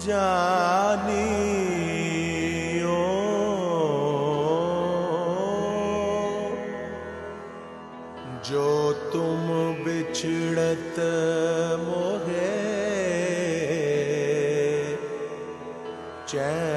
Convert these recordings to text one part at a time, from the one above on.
जानियो जो तुम बिछड़त मोहे चैन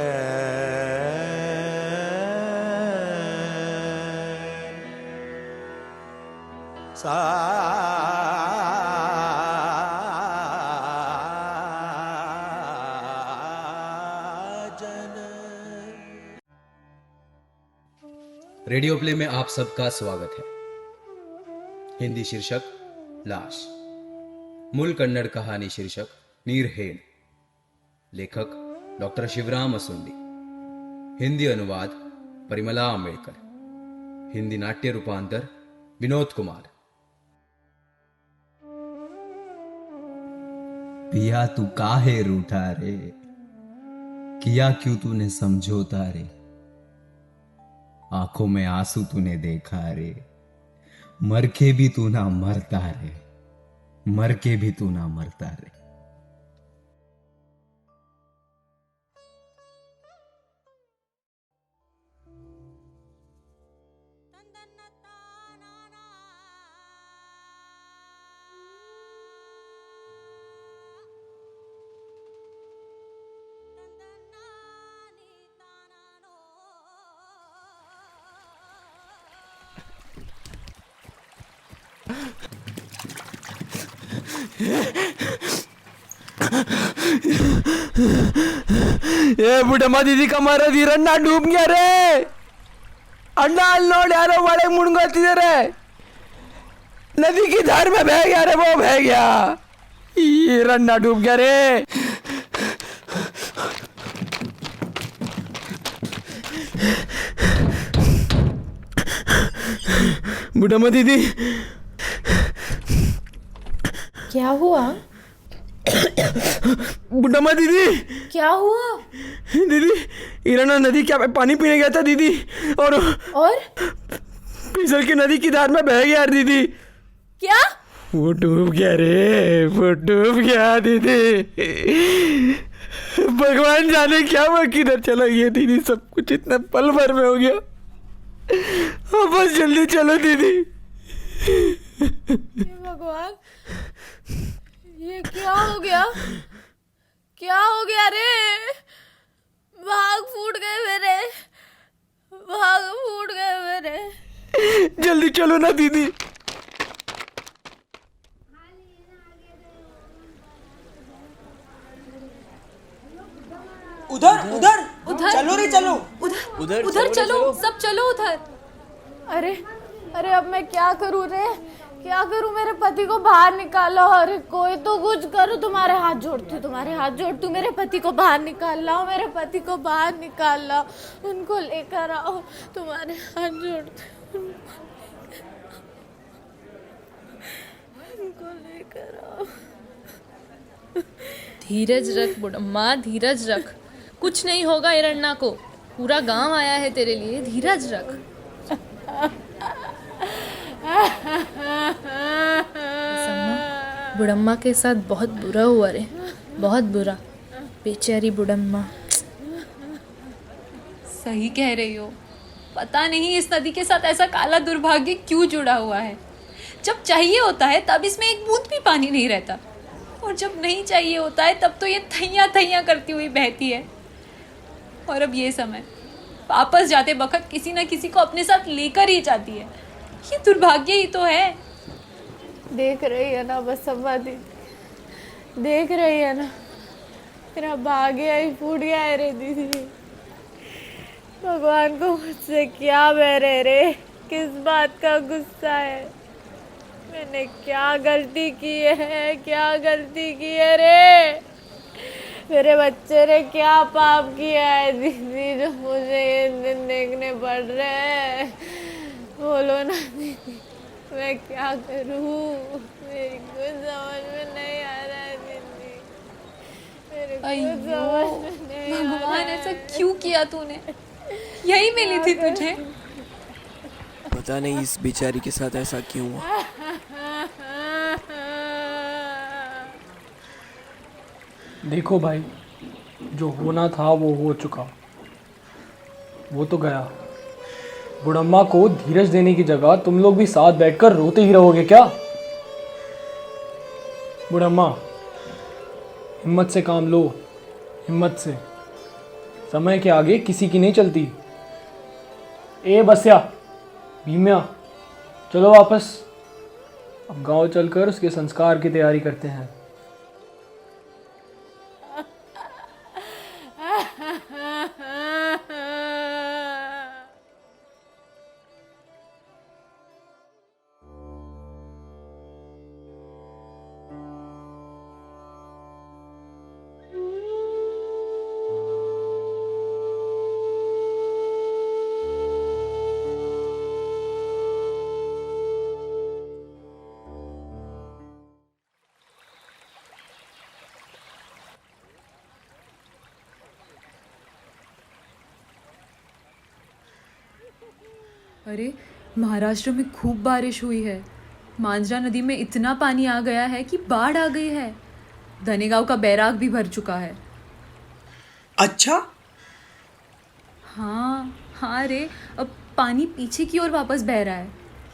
रेडियो प्ले में आप सबका स्वागत है। हिंदी शीर्षक लाश, मूल कन्नड़ कहानी शीर्षक नीरहेण, लेखक डॉक्टर शिवराम असुंदी, हिंदी अनुवाद परिमला आंबेडकर, हिंदी नाट्य रूपांतर विनोद कुमार। पिया तू काहे रूठा रे, किया क्यों तूने समझौता रे, आंखों में आंसू तूने देखा रे, मर के भी तू ना मरता रे, मर के भी तू ना मरता रे। ये बुढ़मा दीदी का मारा धीरन्ना डूब गया रे। अंडा नोड यारो बड़े मुड़गोतिदरे, नदी की धार में बह गया रे, वो बह गया, ये रन्ना डूब गया रे। बुढ़मा दीदी क्या हुआ? बुढ़मा दीदी क्या हुआ? दीदी इराना नदी क्या पानी पीने गया था दीदी, और फिसल के नदी की धार में बह गया दीदी। क्या? वो डूब गया रे, वो डूब गया दीदी। भगवान जाने क्या वो किधर चला गया दीदी, सब कुछ इतना पल भर में हो गया। हाँ बस जल्दी चलो दीदी। भगवान, ये क्या हो गया? क्या हो गया रे? भाग फूट गए मेरे, भाग फूट गए मेरे। जल्दी चलो ना दीदी। उधर उधर उधर चलो रे, चलो उधर उधर चलो, सब चलो उधर। अरे अरे अब मैं क्या करूं रे, क्या करूं? मेरे पति को बाहर निकालो, अरे कोई तो कुछ करो। तुम्हारे हाथ जोड़ती हूँ, तुम्हारे हाथ जोड़ती हूँ, मेरे पति को बाहर निकाल लाओ, मेरे पति को बाहर निकाल लाओ, उनको लेकर आओ, तुम्हारे हाथ जोड़ती हूँ, उनको लेकर आओ। धीरज रख बुढ़म्मा, धीरज रख, कुछ नहीं होगा हिरण्णा को, पूरा गांव आया है तेरे लिए, धीरज रख। बुढ़म्मा के साथ बहुत बुरा हुआ रे, बहुत बुरा, बेचारी बुढ़म्मा। सही कह रही हो, पता नहीं इस नदी के साथ ऐसा काला दुर्भाग्य क्यों जुड़ा हुआ है। जब चाहिए होता है तब इसमें एक बूंद भी पानी नहीं रहता, और जब नहीं चाहिए होता है तब तो ये थैया थैया करती हुई बहती है। और अब ये समय, वापस जाते वक्त किसी न किसी को अपने साथ लेकर ही जाती है। ये दुर्भाग्य ही तो है। देख रही है ना बस अम्मा दी, देख रही है ना, मेरा भाग्य ही फूट गया है रे दीदी। भगवान को मुझसे क्या बहरे रे, किस बात का गुस्सा है? मैंने क्या गलती की है, क्या गलती की है रे? मेरे बच्चे ने क्या पाप किया है दीदी, जो मुझे ये दिन देखने पड़ रहे हैं? बोलो ना दीदी, मैं क्या करूं? मेरी कुछ समझ में नहीं आ रहा है दीदी, मेरे कुछ समझ में नहीं आ रहा है। भगवान ऐसा क्यों किया तूने? यही मिली थी तुझे। पता नहीं इस बेचारी के साथ ऐसा क्यों हुआ। देखो भाई, जो होना था वो हो चुका, वो तो गया। बुढ़म्मा को धीरज देने की जगह तुम लोग भी साथ बैठकर रोते ही रहोगे क्या? बुढ़म्मा, हिम्मत से काम लो, हिम्मत से। समय के आगे किसी की नहीं चलती। ए बस्या, भीम्या, चलो वापस। अब गांव चलकर उसके संस्कार की तैयारी करते हैं। अरे, महाराष्ट्र में खूब बारिश हुई है। मांजरा नदी में इतना पानी आ गया है कि बाढ़ आ गई है। धनेगांव का बैराग भी भर चुका है। अच्छा। हाँ हाँ रे, अब पानी पीछे की ओर वापस बह रहा है,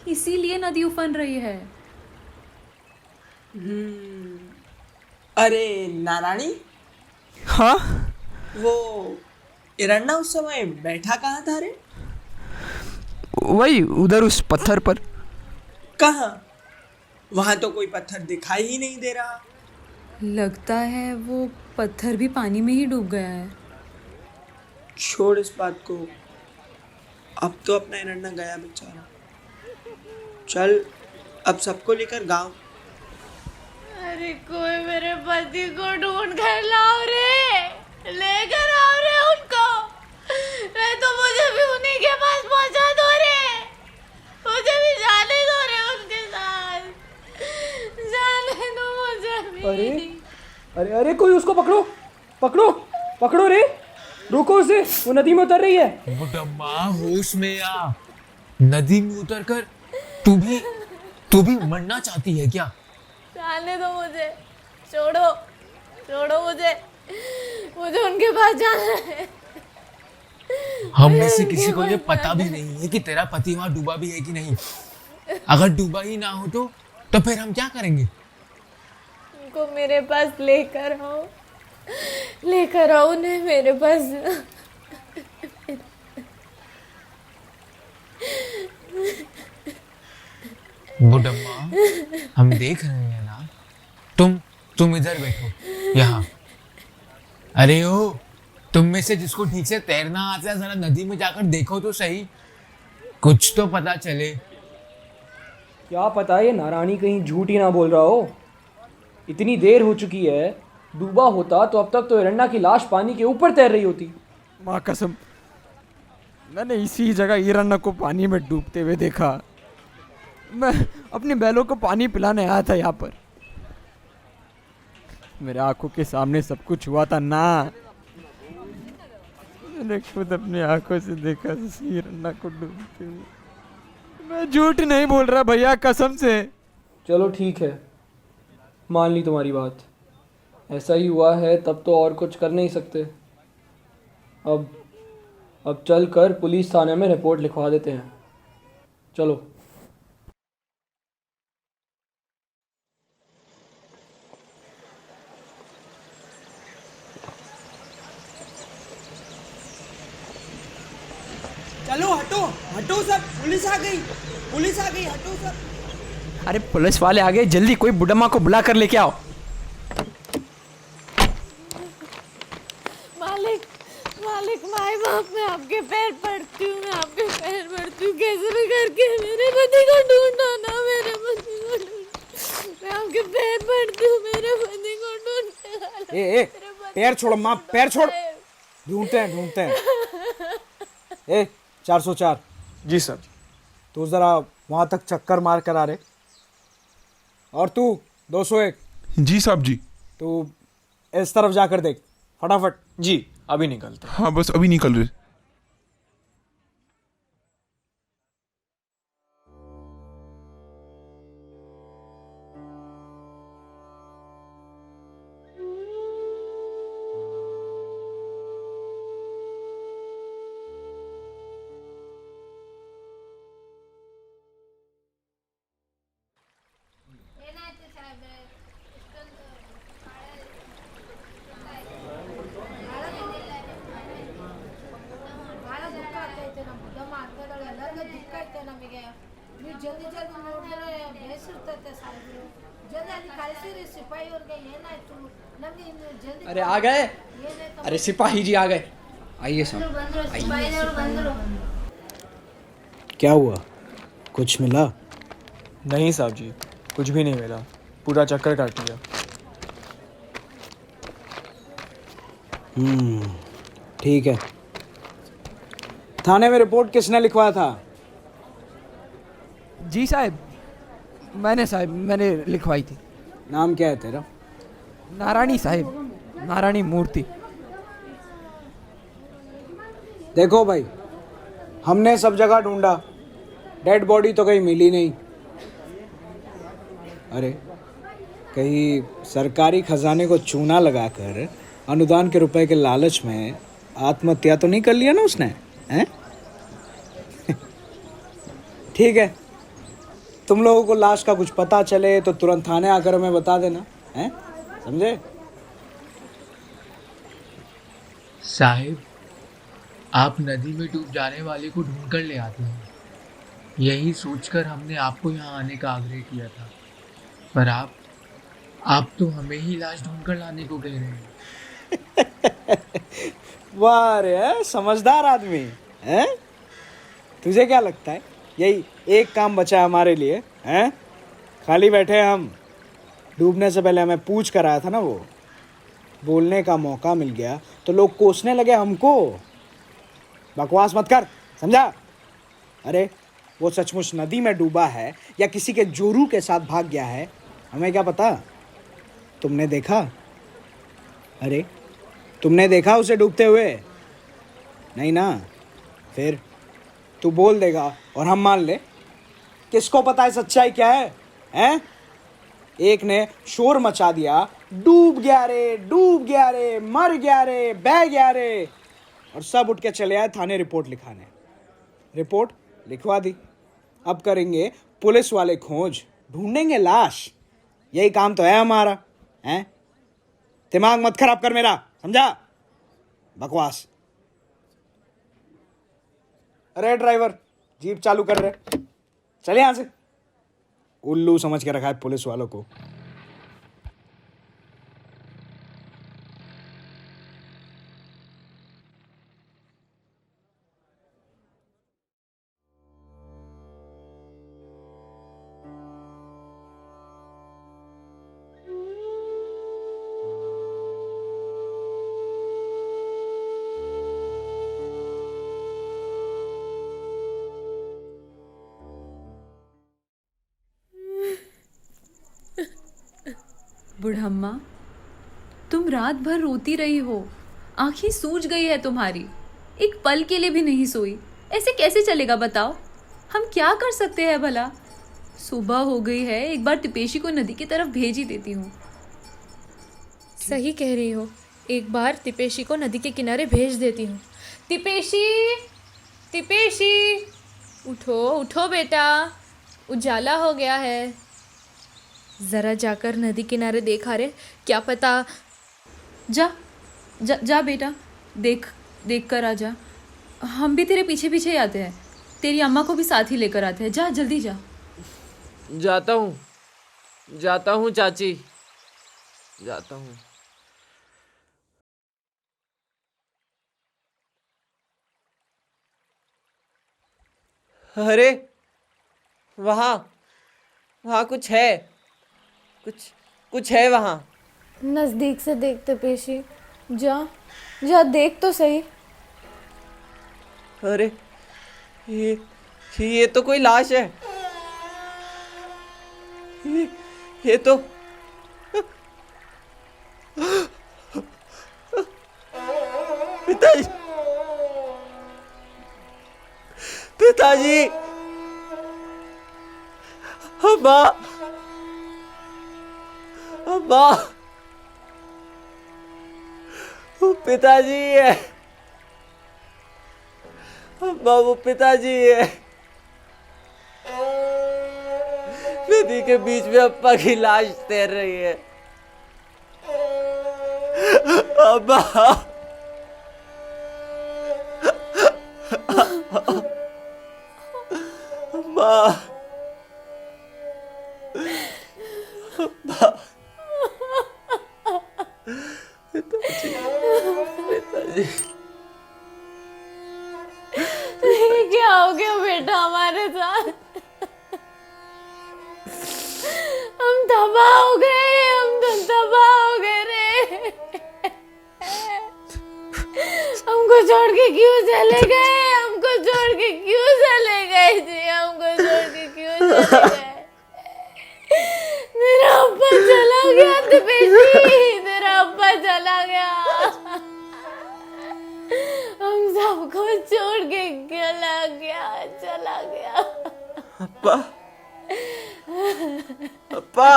इसीलिए नदी उफन रही है। अरे नारायणी, हाँ, वो इरन्ना उस समय बैठा कहाँ था रे? वही उधर उस पत्थर पर। कहाँ? वहां तो कोई पत्थर दिखाई ही नहीं दे रहा। लगता है वो पत्थर भी पानी में ही डूब गया है। छोड़ इस बात को, अब तो अपना इरन्ना गया बेचारा। चल अब सबको लेकर गांव। अरे कोई मेरे पति को ढूंढ कर लाओ रे, लेकर आओ रे उनको। नहीं तो मुझे भी उन्हीं के पास पहुंचा दो रे, मुझे भी जाने दो रे उनके साथ, जाने दो मुझे भी। अरे अरे अरे, कोई उसको पकड़ो, पकड़ो, पकड़ो रे, रोको उसे, वो नदी में उतर रही है। बुढ़म्मा होश में आ। नदी में उतर कर तू भी मरना चाहती है क्या? जाने दो मुझे, छोड़ो छोड़ो मुझे, मुझे उनके पास जाना है। हम में से किसी को ये पता भी नहीं है कि तेरा पति वहां डूबा भी है कि नहीं। अगर डूबा ही ना हो तो फिर हम क्या करेंगे? उनको मेरे पास लेकर आओ उन्हें मेरे पास। बुढ़म्मा, हम देख रहे हैं ना, तुम इधर बैठो यहाँ। अरे ओ, तुम में से जिसको ठीक से तैरना आता है जरा नदी में जाकर देखो तो सही, कुछ तो पता चले। क्या पता ये नारायणी कहीं झूठ ही ना बोल रहा हो। इतनी देर हो चुकी है, डूबा होता तो अब तक तो हिरण्या की लाश पानी के ऊपर तैर रही होती। माँ कसम, मैंने इसी जगह हिरण्या को पानी में डूबते हुए देखा। मैं अपनी बैलों को पानी पिलाने आया था यहाँ पर। मेरे आंखों के सामने सब कुछ हुआ था ना। मैंने खुद अपनी आंखों से देखा हिरण्या को डूबते हुए। मैं झूठ नहीं बोल रहा भैया, कसम से। चलो ठीक है, मान ली तुम्हारी बात। ऐसा ही हुआ है तब तो और कुछ कर नहीं सकते। अब चल कर पुलिस थाने में रिपोर्ट लिखवा देते हैं। चलो। चलो हटो हटो सब, पुलिस आ गई, हटो सब। अरे पुलिस वाले आ गए, जल्दी कोई बुढ़म्मा को बुला कर लेके आओ। मालिक मालिक, माए बाप, मैं आपके पैर पड़ती हूँ, कैसे भी करके मेरे पति को ढूंढो ना, मेरे पति को ढूंढो। मैं आपके पैर पड़ती हूँ, मेरे पति को ढूंढने। ए पैर छोड़ माँ, पैर छोड़। ढूंढते हैं। ए 404। जी सर। तू जरा वहां तक चक्कर मार कर आ रहे। और तू 201। जी साहब जी। तू इस तरफ जाकर देख फटाफट। जी अभी निकलते। हाँ बस अभी निकल रहे। ಕಾಯ್ತಾ ನಮಗೆ ನೀವು ಜಲ್ದಿ ಜಲ್ದಿ ನೋಡಿದ್ರೆ ಬೇಸಿರ್ತೈತೆ ಸಾಹೇಬ್ರು ಜಲ್ದಿ ಅಲ್ಲಿ ಕಳಿಸಿರಿ ಸಿಪಾಯಿಯವ್ರಿಗೆ ಏನಾಯ್ತು ನಮಗೆ ಇನ್ನು ಜಲ್ದಿ अरे आ गए ಏನಾಯ್ತು अरे सिपाही जी आ गए आइए साहब ಬಂದ್ರು ಸಿಪಾಯಿಯವರು ಬಂದ್ರು क्या हुआ कुछ मिला? नहीं साहब जी कुछ भी नहीं मिला पूरा चक्कर काट लिया ठीक है। थाने में रिपोर्ट किसने लिखवाया था? जी साहब मैंने लिखवाई थी नाम क्या है तेरा? नारायणी साहब नारायणी मूर्ति देखो भाई, हमने सब जगह ढूंढा, डेड बॉडी तो कहीं मिली नहीं। अरे कहीं सरकारी खजाने को चूना लगाकर अनुदान के रुपए के लालच में आत्महत्या तो नहीं कर लिया ना उसने, हैं? ठीक है, तुम लोगों को लाश का कुछ पता चले तो तुरंत थाने आकर हमें बता देना, हैं? समझे? साहिब, आप नदी में डूब जाने वाले को ढूंढ कर ले आते हैं, यही सोचकर हमने आपको यहाँ आने का आग्रह किया था, पर आप तो हमें ही लाश ढूंढ कर लाने को कह रहे हैं। वाह रे, समझदार आदमी है। तुझे क्या लगता है यही एक काम बचा है हमारे लिए, हैं? खाली बैठे हैं हम। डूबने से पहले हमें पूछ कर आया था ना वो, बोलने का मौका मिल गया तो लोग कोसने लगे हमको। बकवास मत कर, समझा? अरे वो सचमुच नदी में डूबा है या किसी के जोरू के साथ भाग गया है, हमें क्या पता? तुमने देखा? अरे तुमने देखा उसे डूबते हुए? नहीं ना? फिर तू बोल देगा और हम मान ले? किसको पता है सच्चाई क्या है, हैं? एक ने शोर मचा दिया, डूब गया रे, डूब गया रे, मर गया रे, बह गया रे, और सब उठ के चले आए थाने रिपोर्ट लिखाने। रिपोर्ट लिखवा दी, अब करेंगे पुलिस वाले खोज, ढूंढेंगे लाश। यही काम तो है हमारा, हैं? दिमाग मत खराब कर मेरा, समझा? बकवास। अरे ड्राइवर, जीप चालू कर रहे, चले यहां से। उल्लू समझ के रखा है पुलिस वालों को। बुढ़म्मा, तुम रात भर रोती रही हो, आंखें सूज गई है तुम्हारी, एक पल के लिए भी नहीं सोई। ऐसे कैसे चलेगा बताओ? हम क्या कर सकते हैं भला? सुबह हो गई है, एक बार तिपेशी को नदी की तरफ भेज ही देती हूँ। सही कह रही हो, एक बार तिपेशी को नदी के किनारे भेज देती हूँ। तिपेशी, तिपेशी, उठो उठो बेटा, उजाला हो गया है। ज़रा जाकर नदी किनारे देखा रे, क्या पता। जा जा जा बेटा, देख कर आ जा। हम भी तेरे पीछे पीछे ही आते हैं, तेरी अम्मा को भी साथ ही लेकर आते हैं। जा जल्दी जा। जाता हूँ चाची, जाता हूँ। अरे वहाँ कुछ है, कुछ है वहाँ। नजदीक से देखते पेशी, जा देख तो सही। अरे ये तो कोई लाश है। ये तो पिताजी, अम्मा, वो पिताजी है, अम्मा, वो पिताजी है। नदी के बीच में अप्पा की लाश तैर रही है। अम्मा, माँ, पिताजी, ये क्या हो गया बेटा हमारे साथ? हम तबाह हो गए, हम तो तबाह हो गए रे। हमको छोड़ के क्यों चले गए? हमको छोड़ के क्यों चले गए जी? हमको छोड़ के क्यों चले गए? मेरा अब्बा चला गया तिपेशी, तेरा अब्बा चला गया। हम सबको छोड़ के चला गया, चला गया। अप्पा, अप्पा,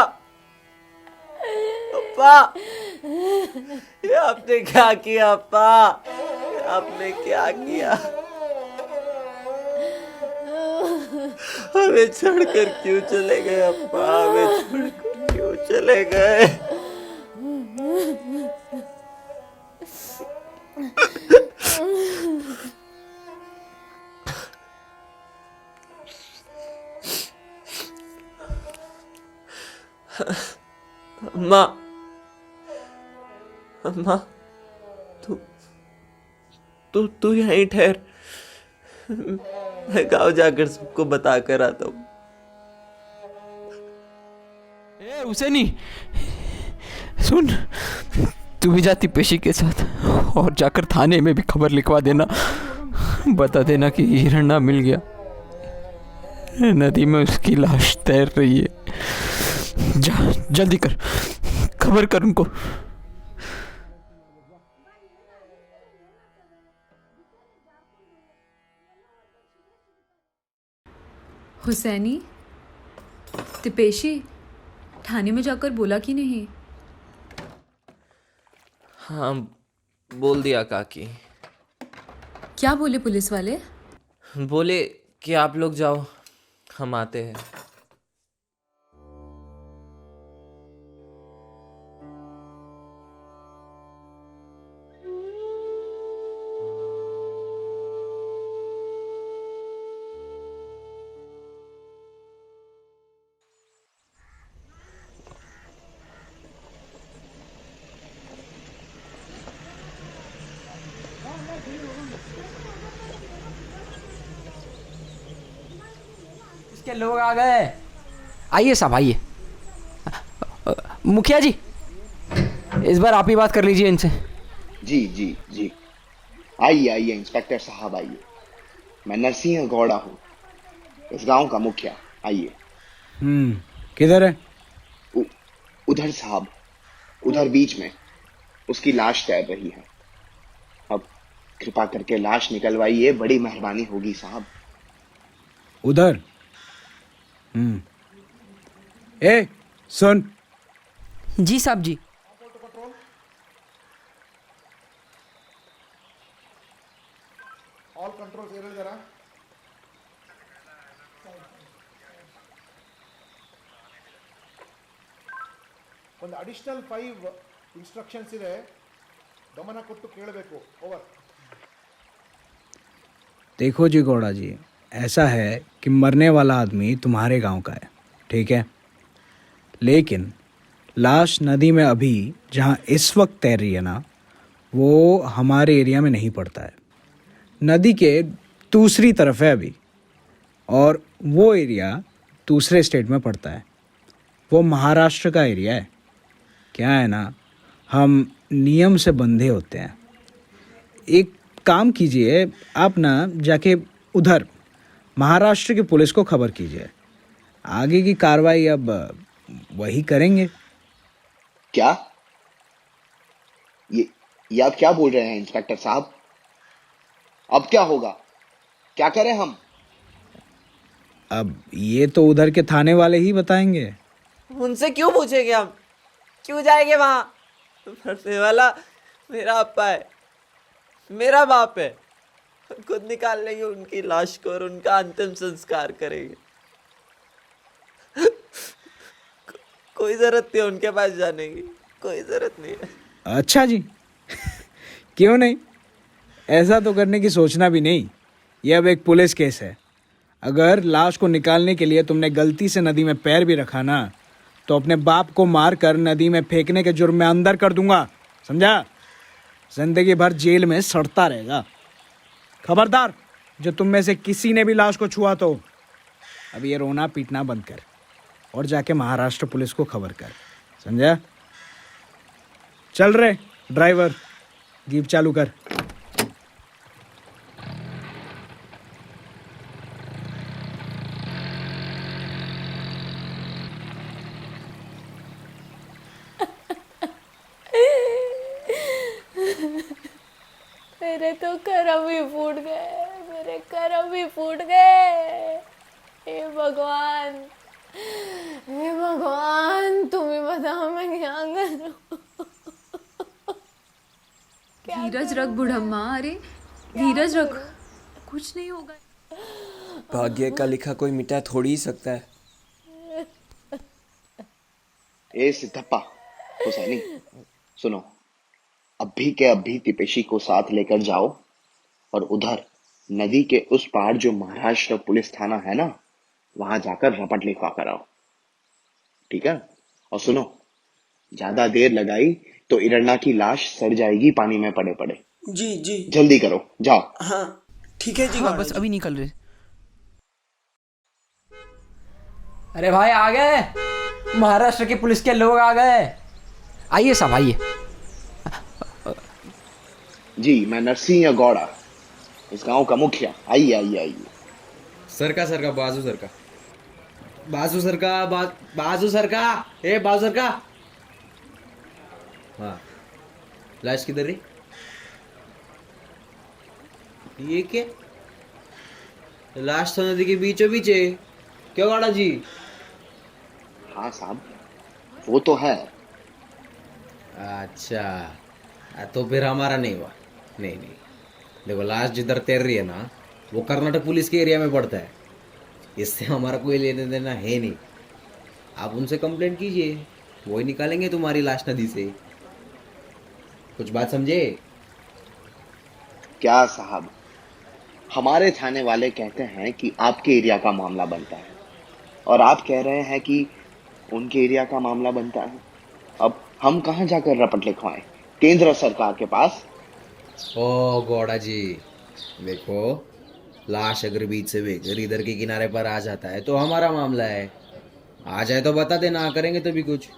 अप्पा, ये आपने क्या किया अप्पा? ये आपने क्या किया? हमें छोड़कर क्यों चले गए अप्पा? हमें छोड़कर क्यों चले गए? अम्मा, अम्मा, तू यहीं ठहर, मैं गाँव जाकर सबको बता कर आता हूँ। ए उसे नहीं सुन, तू भी जाती पेशी के साथ और जाकर थाने में भी खबर लिखवा देना, बता देना कि हिरणा मिल गया, नदी में उसकी लाश तैर रही है। जा जल्दी कर, खबर कर उनको। हुसैनी, तिपेशी थाने में जाकर बोला कि नहीं? हाँ, बोल दिया काकी। क्या बोले पुलिस वाले? बोले कि आप लोग जाओ, हम आते हैं। इसके लोग आ गए। आइए साहब आइए। मुखिया जी, इस बार आप ही बात कर लीजिए इनसे। जी जी जी, आइए आइए इंस्पेक्टर साहब आइए। मैं नरसिंह गौड़ा हूँ, इस गांव का मुखिया। आइए। किधर है? उधर साहब, उधर बीच में उसकी लाश तैर रही है। अब कृपा करके लाश निकलवाइए, बड़ी मेहरबानी होगी साहब। उधर? ए सुन। जी साहब जी। All controls ಹೇಳಿದಾರಾ? ಒಂದು ಅಡಿಷನಲ್ 5 ಇನ್ಸ್ಟ್ರಕ್ಷನ್ಸ್ ಇದೆ, ಗಮನ ಕೊಟ್ಟು ಕೇಳಬೇಕು. ಓವರ್. देखो जी गौड़ा जी, ऐसा है कि मरने वाला आदमी तुम्हारे गांव का है, ठीक है, लेकिन लाश नदी में अभी जहां इस वक्त तैर रही है ना, वो हमारे एरिया में नहीं पड़ता है, नदी के दूसरी तरफ है अभी, और वो एरिया दूसरे स्टेट में पड़ता है, वो महाराष्ट्र का एरिया है। क्या है ना, हम नियम से बंधे होते हैं। एक काम कीजिए, आप ना जाके उधर महाराष्ट्र की पुलिस को खबर कीजिए, आगे की कार्रवाई अब वही करेंगे। क्या ये आप क्या बोल रहे हैं इंस्पेक्टर साहब? अब क्या होगा? क्या करें हम? अब ये तो उधर के थाने वाले ही बताएंगे। उनसे क्यों पूछेंगे हम? क्यों जाएंगे वहां? मरने वाला मेरा अप्पा है, मेरा बाप है। खुद निकाल लेंगे उनकी लाश को और उनका अंतिम संस्कार करेंगे। कोई जरूरत नहीं उनके पास जाने की, कोई जरूरत नहीं है। अच्छा जी क्यों नहीं, ऐसा तो करने की सोचना भी नहीं। ये अब एक पुलिस केस है, अगर लाश को निकालने के लिए तुमने गलती से नदी में पैर भी रखा ना, तो अपने बाप को मारकर नदी में फेंकने के जुर्म में अंदर कर दूंगा, समझा? जिंदगी भर जेल में सड़ता रहेगा। खबरदार, जो तुम में से किसी ने भी लाश को छुआ तो अब ये रोना पीटना बंद कर और जाके महाराष्ट्र पुलिस को खबर कर, समझा? चल रे ड्राइवर, जीप चालू कर। मेरे तो करम ही फूट गए, मेरे करम ही फूट गए। हे भगवान, हे भगवान, तुम ही बताओ मैं क्या करूं। धीरज रख बुढ़म्मा, अरे धीरज रख, कुछ नहीं होगा। भाग्य का लिखा कोई मिटा थोड़ी ही सकता है। ए सिद्धप्पा, हुसैनी, सुनो, अभी के अभी तिपेशी को साथ लेकर जाओ और उधर नदी के उस पार जो महाराष्ट्र पुलिस थाना है ना, वहां जाकर रपट लिखवा कर आओ, ठीक है? और सुनो, ज्यादा देर लगाई तो इरन्ना की लाश सड़ जाएगी पानी में पड़े पड़े। जी जी, जल्दी करो, जाओ। हाँ ठीक है जी। हाँ बस अभी निकल रहे। अरे भाई आ गए, महाराष्ट्र के पुलिस के लोग आ गए। आइए साहब आइए। जी, मैं नरसिंह गौड़ा, इस गांव का मुखिया। आइए आइए आइए। सरका बाजू सरका, बाजू सरका, बाजू सरका, ए बाजू सरका। हाँ, लाश किधर रही? ये क्या? लाश तो नदी के बीचों बीच है। क्या गौड़ा जी? हाँ साहब, वो तो है। अच्छा, तो फिर हमारा नहीं हुआ। नहीं, देखो लाश जिधर तैर रही है ना, वो कर्नाटक पुलिस के एरिया में पड़ता है। इससे हमारा कोई लेने देना है नहीं। आप उनसे कंप्लेंट कीजिए, वो ही निकालेंगे तुम्हारी लाश नदी से। कुछ बात समझे? क्या साहब, हमारे थाने वाले कहते हैं कि आपके एरिया का मामला बनता है और आप कह रहे हैं कि उनके एरिया का मामला बनता है। अब हम कहाँ जाकर रपट लिखवाएं? केंद्र सरकार के पास। ओ गौड़ा जी, देखो लाश अगर बीच से बेकर इधर के किनारे पर आ जाता है तो हमारा मामला है। आ जाए तो बता देना, करेंगे तो भी कुछ।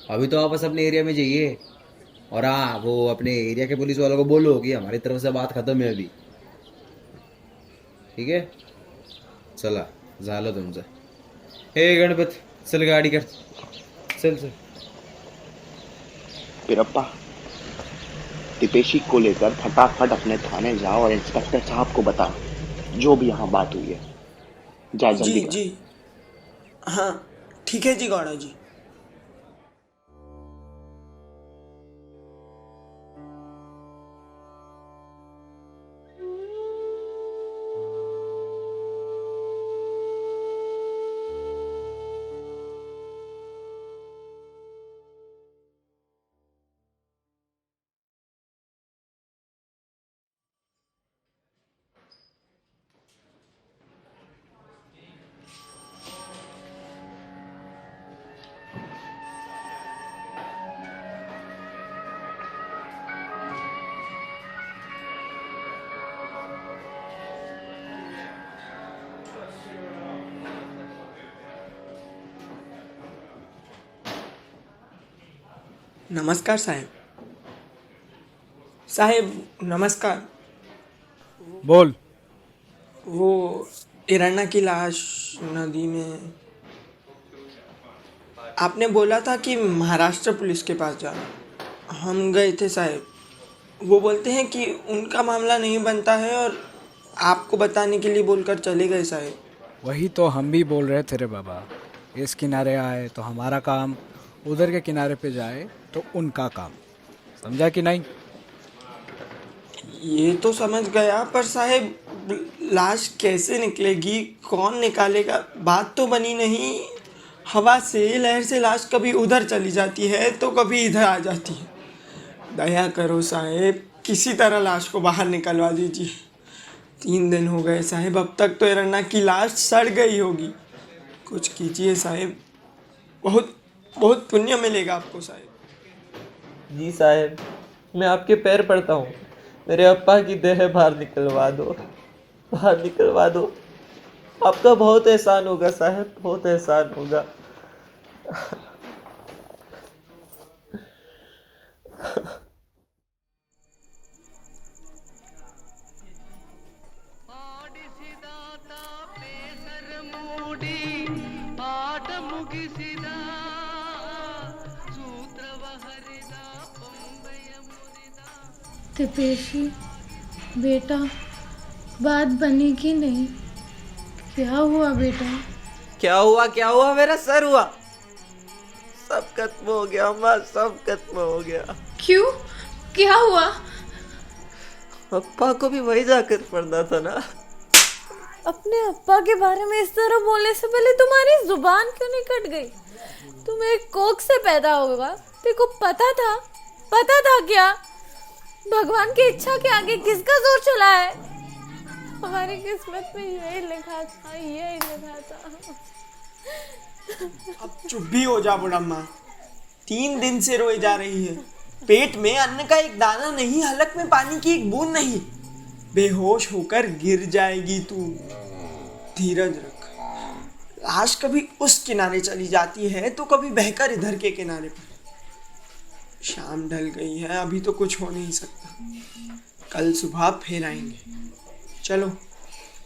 अभी तो वापस अपने एरिया में जाइए और हाँ, वो अपने एरिया के पुलिस वालों को बोलो कि हमारी तरफ से बात खत्म है अभी, ठीक है? चला झालं तुमचं। हे गणपत, चल गाड़ी कर, चल। पिरप्पा, तिपेशी को लेकर फटाफट अपने थाने जाओ और इंस्पेक्टर साहब को बता जो भी यहाँ बात हुई है। जा जल्दी जी कर। जी, हाँ ठीक है जी गौड़ा जी। नमस्कार साहेब। साहेब नमस्कार। बोल। वो इरन्ना की लाश नदी में, आपने बोला था कि महाराष्ट्र पुलिस के पास जाना। हम गए थे साहेब, वो बोलते हैं कि उनका मामला नहीं बनता है और आपको बताने के लिए बोलकर चले गए साहेब। वही तो हम भी बोल रहे थे रे बाबा, इस किनारे आए तो हमारा काम, उधर के किनारे पे जाए तो उनका काम, समझा कि नहीं? ये तो समझ गया, पर साहेब लाश कैसे निकलेगी, कौन निकालेगा, बात तो बनी नहीं। हवा से, लहर से लाश कभी उधर चली जाती है तो कभी इधर आ जाती है। दया करो साहेब, किसी तरह लाश को बाहर निकलवा दीजिए। 3 दिन हो गए साहिब, अब तक तो हिरण्णा की लाश सड़ गई होगी। कुछ कीजिए साहिब, बहुत बहुत पुण्य मिलेगा आपको साहिब। जी साहब, मैं आपके पैर पड़ता हूँ, मेरे अप्पा की देह बाहर निकलवा दो, बाहर निकलवा दो। आपका बहुत एहसान होगा साहब, बहुत एहसान होगा। तिपेशी बेटा, बात बनी कि नहीं? क्या हुआ बेटा? क्या हुआ? मेरा सर हुआ। सब खत्म हो गया अम्मा, सब खत्म हो गया। क्यों? क्या हुआ? अप्पा को भी वही जाकर पढ़ना था ना। अपने अप्पा के बारे में इस तरह बोलने से पहले तुम्हारी जुबान क्यों नहीं कट गई? तुम एक कोख से पैदा होगा, तेरे को पता था क्या? भगवान की इच्छा के आगे किसका जोर चला है? हमारी किस्मत में यही लिखा था। अब चुप भी हो जा बुढ़म्मा, 3 दिन से रोई जा रही है। पेट में अन्न का एक दाना नहीं, हलक में पानी की एक बूंद नहीं। बेहोश होकर गिर जाएगी तू, धीरज रख। लाश कभी उस किनारे चली जाती है तो कभी बहकर इधर के किनारे पर। शाम ढल गई है, अभी तो कुछ हो नहीं सकता। कल सुबह फिर आएंगे। चलो,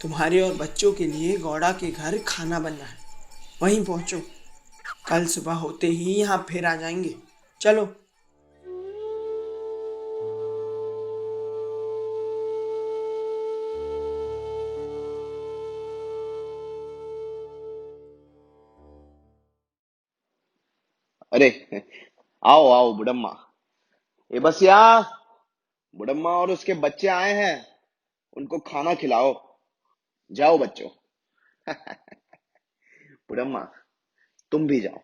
तुम्हारे और बच्चों के लिए गौड़ा के घर खाना बनना है, वहीं पहुंचो। कल सुबह होते ही यहाँ फिर आ जाएंगे। चलो। अरे आओ आओ बुढ़म्मा, ये बस यहाँ बुढ़म्मा और उसके बच्चे आए हैं, उनको खाना खिलाओ। जाओ बच्चों। बुढ़म्मा तुम भी जाओ,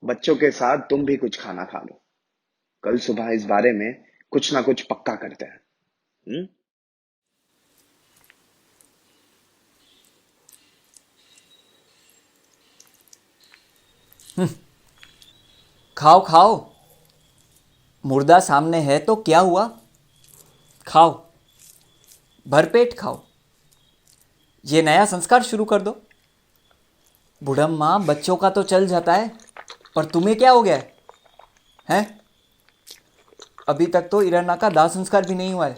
बच्चों के साथ तुम भी कुछ खाना खा लो। कल सुबह इस बारे में कुछ ना कुछ पक्का करते हैं। खाओ खाओ, मुर्दा सामने है तो क्या हुआ, खाओ, भरपेट खाओ। ये नया संस्कार शुरू कर दो। बुढ़म्मा, बच्चों का तो चल जाता है, पर तुम्हें क्या हो गया है? हैं? अभी तक तो हिरण्णा का दाह संस्कार भी नहीं हुआ है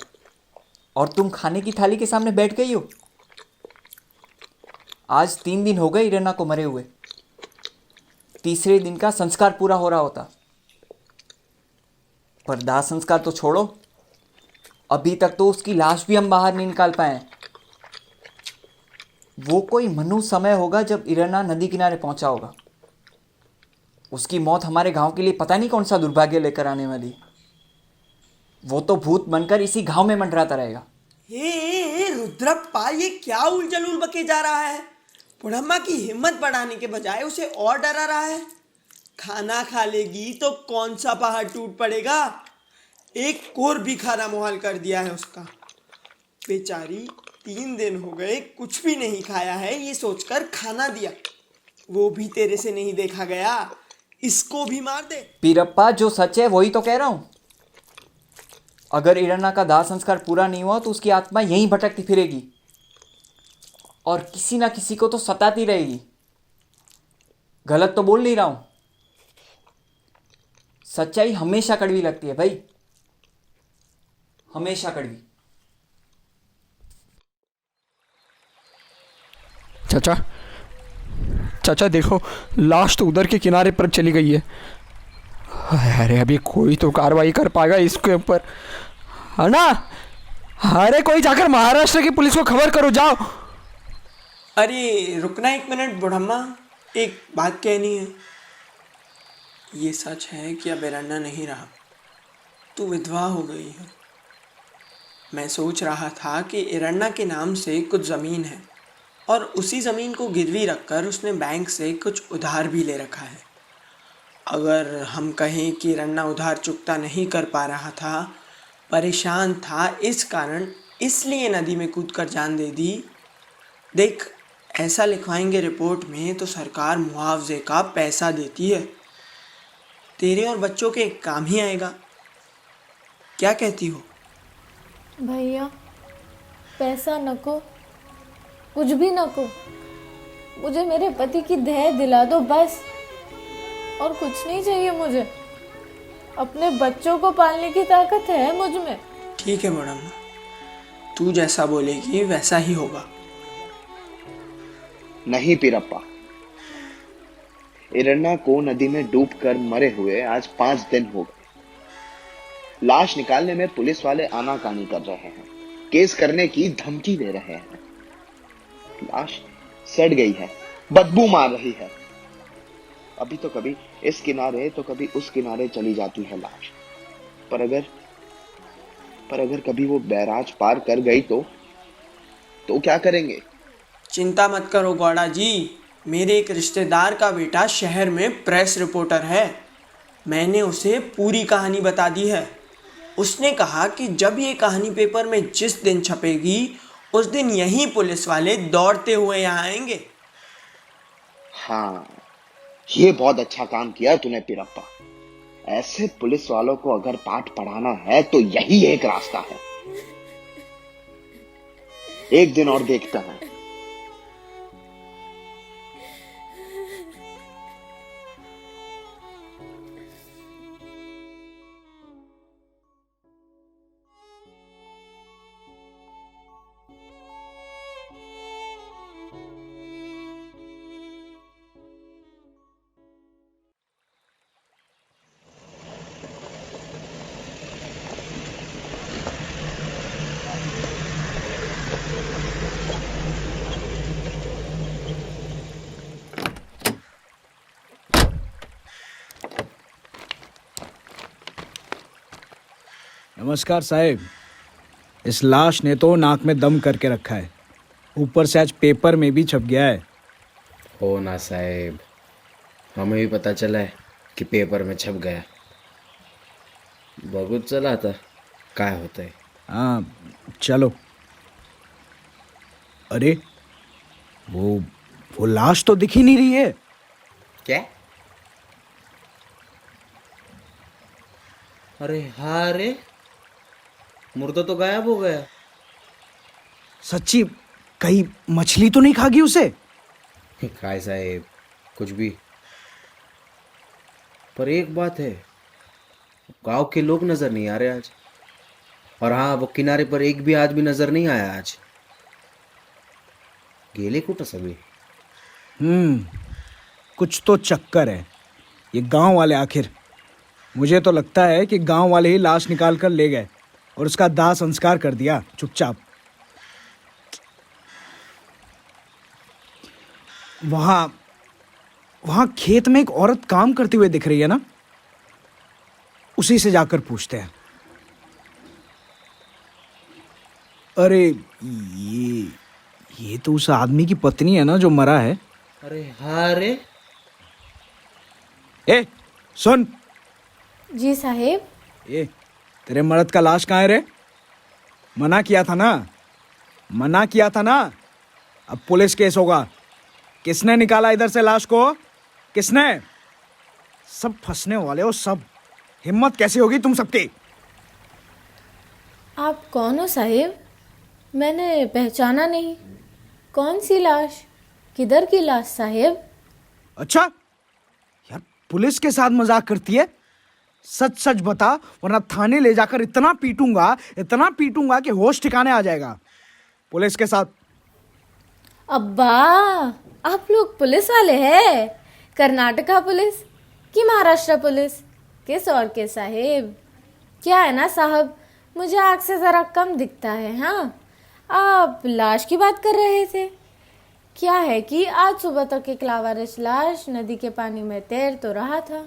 और तुम खाने की थाली के सामने बैठ गई हो। आज 3 दिन हो गए हिरण्णा को मरे हुए। तीसरे दिन का संस्कार पूरा हो रहा होता, पर दाह संस्कार तो छोड़ो, अभी तक तो उसकी लाश भी हम बाहर नहीं निकाल पाए। वो कोई मनु समय होगा जब हिरण्णा नदी किनारे पहुंचा होगा। उसकी मौत हमारे गांव के लिए पता नहीं कौन सा दुर्भाग्य लेकर आने वाली। वो तो भूत बनकर इसी गांव में मंडराता रहेगा। हे रुद्रप्पा, ये क्या उलझल बके जा रहा है? बुढ़म्मा की हिम्मत बढ़ाने के बजाय उसे और डरा रहा है। खाना खा लेगी तो कौन सा पहाड़ टूट पड़ेगा? एक कोर भी खाना मुहाल कर दिया है उसका। बेचारी 3 दिन हो गए कुछ भी नहीं खाया है, ये सोचकर खाना दिया। वो भी तेरे से नहीं देखा गया, इसको भी मार दे। पीरप्पा, जो सच है वही तो कह रहा हूं। अगर हिरण्णा का दाह संस्कार पूरा नहीं हुआ तो उसकी आत्मा यहीं भटकती फिरेगी और किसी ना किसी को तो सताती रहेगी। गलत तो बोल नहीं रहा हूं। सच्चाई हमेशा कड़वी लगती है भाई, हमेशा कड़वी। चाचा देखो, लाश तो उधर के किनारे पर चली गई है। अरे अभी कोई तो कार्रवाई कर पाएगा इसके ऊपर, है ना? अरे कोई जाकर महाराष्ट्र की पुलिस को खबर करो, जाओ। अरे रुकना 1 मिनट बुढ़म्मा, एक बात कहनी है। ये सच है कि अब हिरण्णा नहीं रहा, तू विधवा हो गई है। मैं सोच रहा था कि हिरण्णा के नाम से कुछ ज़मीन है और उसी ज़मीन को गिरवी रखकर उसने बैंक से कुछ उधार भी ले रखा है। अगर हम कहें कि हिरण्णा उधार चुकता नहीं कर पा रहा था, परेशान था, इस कारण इसलिए नदी में कूदकर जान दे दी। देख, ऐसा लिखवाएंगे रिपोर्ट में तो सरकार मुआवजे का पैसा देती है, तेरे और बच्चों के काम ही आएगा। क्या कहती हो? भैया पैसा नको, कुछ भी नको, मुझे मेरे पति की दया दिला दो बस, और कुछ नहीं चाहिए मुझे। अपने बच्चों को पालने की ताकत है मुझ में। ठीक है मैडम, तू जैसा बोलेगी वैसा ही होगा। नहीं पीरप्पा, इरन्ना को नदी में डूबकर मरे हुए आज 5 दिन हो गए। लाश निकालने में पुलिस वाले आनाकानी कर रहे हैं, केस करने की धमकी दे रहे हैं। लाश सड़ गई है, बदबू मार रही है। अभी तो कभी इस किनारे तो कभी उस किनारे चली जाती है लाश। पर अगर कभी वो बैराज पार कर गई तो क्या करेंगे? चिंता मत करो गौड़ा जी, मेरे एक रिश्तेदार का बेटा शहर में प्रेस रिपोर्टर है। मैंने उसे पूरी कहानी बता दी है। उसने कहा कि जब ये कहानी पेपर में जिस दिन छपेगी उस दिन यही पुलिस वाले दौड़ते हुए यहाँ आएंगे। हाँ, ये बहुत अच्छा काम किया तूने पीरप्पा। ऐसे पुलिस वालों को अगर पाठ पढ़ाना है तो यही एक रास्ता है। एक दिन और देखते हैं। नमस्कार साहब, इस लाश ने तो नाक में दम करके रखा है, ऊपर से आज पेपर में भी छप गया है। हो ना साहेब, हमें भी पता चला है कि पेपर में छप गया। बहुत चला था क्या होता है। हाँ चलो। अरे वो लाश तो दिख ही नहीं रही है। क्या? अरे हाँ रे, मुर्दा तो गायब हो गया। सच्ची? कहीं मछली तो नहीं खा गई उसे? खाए साहेब, कुछ भी। पर एक बात है, गांव के लोग नजर नहीं आ रहे आज। और हाँ, वो किनारे पर एक भी आदमी नजर नहीं आया आज। गेले कुठं सभी? कुछ तो चक्कर है। ये गांव वाले आखिर, मुझे तो लगता है कि गांव वाले ही लाश निकाल कर ले गए और उसका दाह संस्कार कर दिया चुपचाप। वहां खेत में एक औरत काम करती हुई दिख रही है ना, उसी से जाकर पूछते हैं। अरे ये तो उस आदमी की पत्नी है ना जो मरा है। अरे हाँ रे। ए सुन। जी साहेब। ए, तेरे मर्द का लाश कहाँ है रे? मना किया था ना। अब पुलिस केस होगा। किसने निकाला इधर से लाश को? किसने? सब फंसने वाले हो सब। हिम्मत कैसी होगी तुम सबकी? आप कौन हो साहेब? मैंने पहचाना नहीं। कौन सी लाश? किधर की लाश साहेब? अच्छा यार, पुलिस के साथ मजाक करती है। सच सच बता, वरना थाने ले जाकर इतना पीटूंगा कि होश ठिकाने आ जाएगा। पुलिस के साथ। अब्बा, आप लोग पुलिस वाले हैं? कर्नाटका पुलिस कि महाराष्ट्र पुलिस? किस और के साहेब? क्या है ना साहब, मुझे आँख से ज़रा कम दिखता है। हाँ, आप लाश की बात कर रहे थे। क्या है कि आज सुबह तक एक लावारिस लाश नदी के पानी में तैर तो रहा था,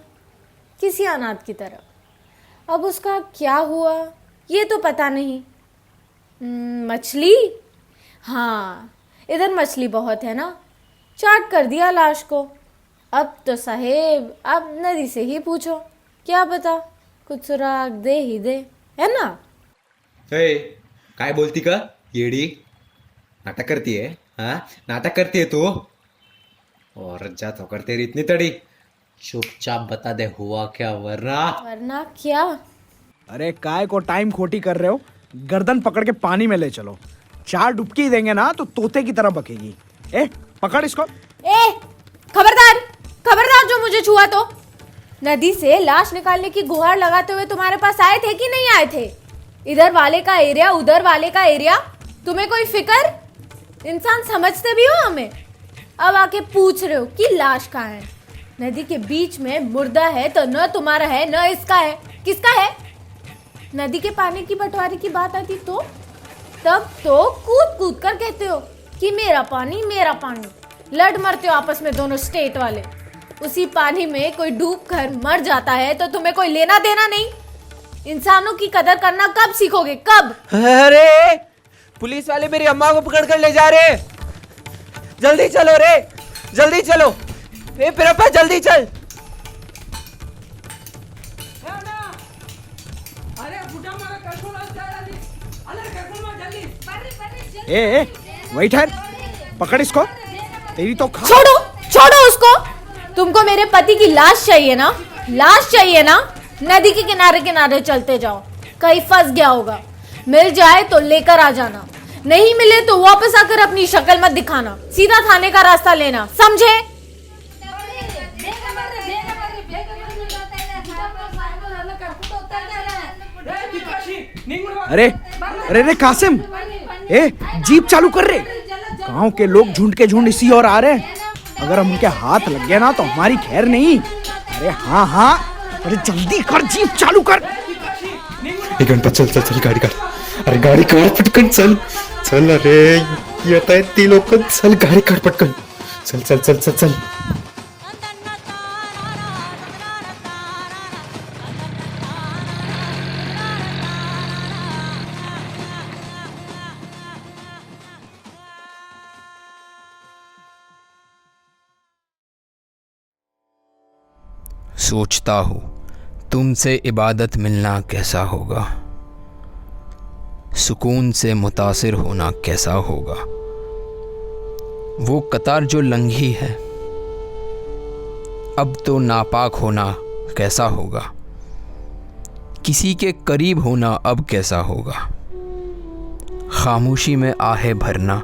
किसी अनाथ की तरह। अब उसका क्या हुआ ये तो पता नहीं। मछली? हाँ, इधर मछली बहुत है ना, चाट कर दिया लाश को। अब तो साहेब आप नदी से ही पूछो, क्या पता कुछ सुराग दे ही दे, है ना? काय बोलती का येडी? नाटक करती है? हाँ नाटक करती है तू? और जा तो कर तेरी इतनी तड़ी। चुपचाप बता दे हुआ क्या, वरना क्या? अरे काय को टाइम खोटी कर रहे हो? गर्दन पकड़ के पानी में ले चलो। 4 डुबकी देंगे ना तो तोते की तरह बकेगी। ए पकड़ इसको। ए खबरदार, खबरदार जो मुझे छुआ तो। नदी से लाश निकालने की गुहार लगाते हुए तुम्हारे पास आए थे कि नहीं आए थे? इधर वाले का एरिया, उधर वाले का एरिया, तुम्हें कोई फिक्र? इंसान समझते भी हो हमें? अब आके पूछ रहे हो कि लाश कहाँ है? नदी के बीच में मुर्दा है तो न तुम्हारा है न इसका है, किसका है? नदी के पानी की बंटवारे की बात आती तो तब तो कूद कूद कर कहते हो कि मेरा पानी मेरा पानी। लड़ मरते हो आपस में दोनों स्टेट वाले। उसी पानी में कोई डूब कर मर जाता है तो तुम्हें कोई लेना देना नहीं। इंसानों की कदर करना कब सीखोगे, कब? अरे पुलिस वाले मेरी अम्मा को पकड़ कर ले जा रहे। जल्दी चलो रे, जल्दी चलो। ए पिरप्पा जल्दी चल। ए वही ठहर, पकड़ इसको। तेरी तो छोड़ो छोड़ो उसको। तुमको मेरे पति की लाश चाहिए ना? लाश चाहिए ना? नदी के किनारे किनारे चलते जाओ, कहीं फंस गया होगा। मिल जाए तो लेकर आ जाना, नहीं मिले तो वापस आकर अपनी शक्ल मत दिखाना। सीधा थाने का रास्ता लेना, समझे? अरे अरे रे कासिम, ए जीप चालू कर रे। गांव के लोग झुंड के झुंड इसी ओर आ रहे हैं। अगर हम उनके हाथ लग गया ना तो हमारी खैर नहीं। अरे हाँ हाँ, अरे जल्दी कर, जीप चालू कर। एक घंटा चल चल चल, गाड़ी कर। अरे गाड़ी कर पटकन, चल चल। अरे येत आहेत ती लोक, चल गाडी काढ पटकन, चल चल चल चल चल। सोचता हूँ तुमसे इबादत मिलना कैसा होगा, सुकून से मुतासिर होना कैसा होगा। वो कतार जो लंघी है अब तो नापाक होना कैसा होगा, किसी के करीब होना अब कैसा होगा। खामोशी में आहे भरना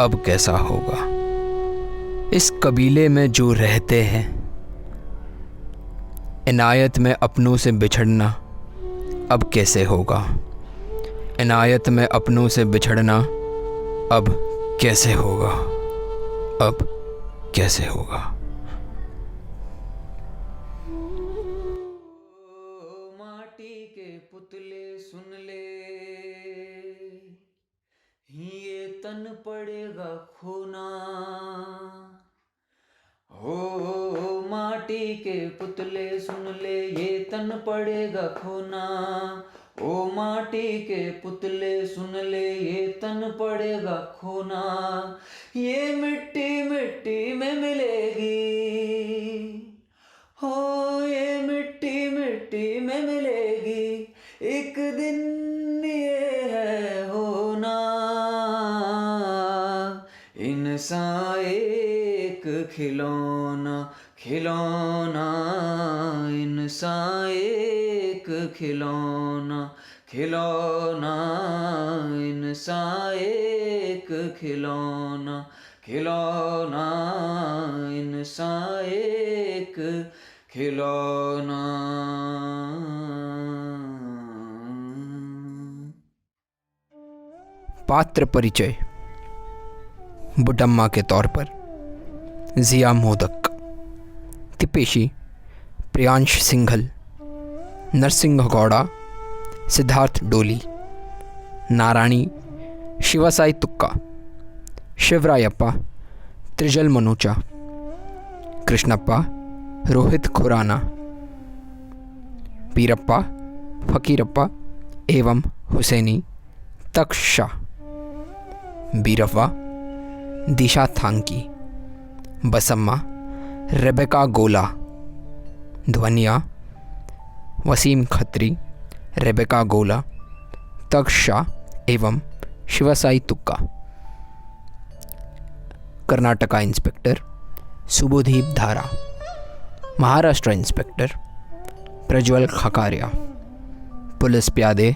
अब कैसा होगा। इस कबीले में जो रहते हैं, इनायत में अपनों से बिछड़ना अब कैसे होगा। इनायत में अपनों से बिछड़ना अब कैसे होगा, अब कैसे होगा। माटी के पुतले सुन ले, ये तन पड़ेगा खोना। हो माटी के पुतले सुन ले, ये तन पड़ेगा खोना। ओ माटी के पुतले सुन ले, ये तन पड़ेगा खोना। ये मिट्टी मिट्टी में मिलेगी, हो ये मिट्टी मिट्टी में मिलेगी। एक दिन ये है होना, इंसान एक खिलौना खिलौना। इंसान एक खिलौना खिलौना। इंसान एक खिलौना खिलौना। इंसान एक खिलौना। पात्र परिचय। बुडम्मा के तौर पर जिया मोदक, तिपेशी प्रियांश सिंघल, नरसिंह गौड़ा, सिद्धार्थ डोली, नारायणी शिवसाई तुक्का, शिवरायप्पा त्रिजल मनूचा, कृष्णप्पा रोहित खुराना, पीरप्पा फकीरप्पा एवं हुसैनी तक्षशा, बीरप्पा दिशा थांकी, बसम्मा रेबेका गोला, ध्वनिया वसीम खत्री, रेबेका गोला, तक्षशा एवं शिवसाई तुक्का। कर्नाटका इंस्पेक्टर सुबोधीप धारा। महाराष्ट्र इंस्पेक्टर प्रज्वल खकारिया। पुलिस प्यादे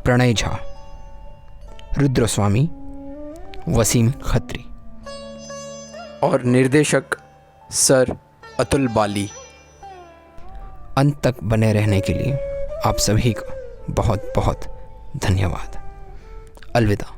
प्रणय झा। रुद्रस्वामी वसीम खत्री। और निर्देशक सर अतुल बाली। अंत तक बने रहने के लिए आप सभी का बहुत बहुत धन्यवाद। अलविदा।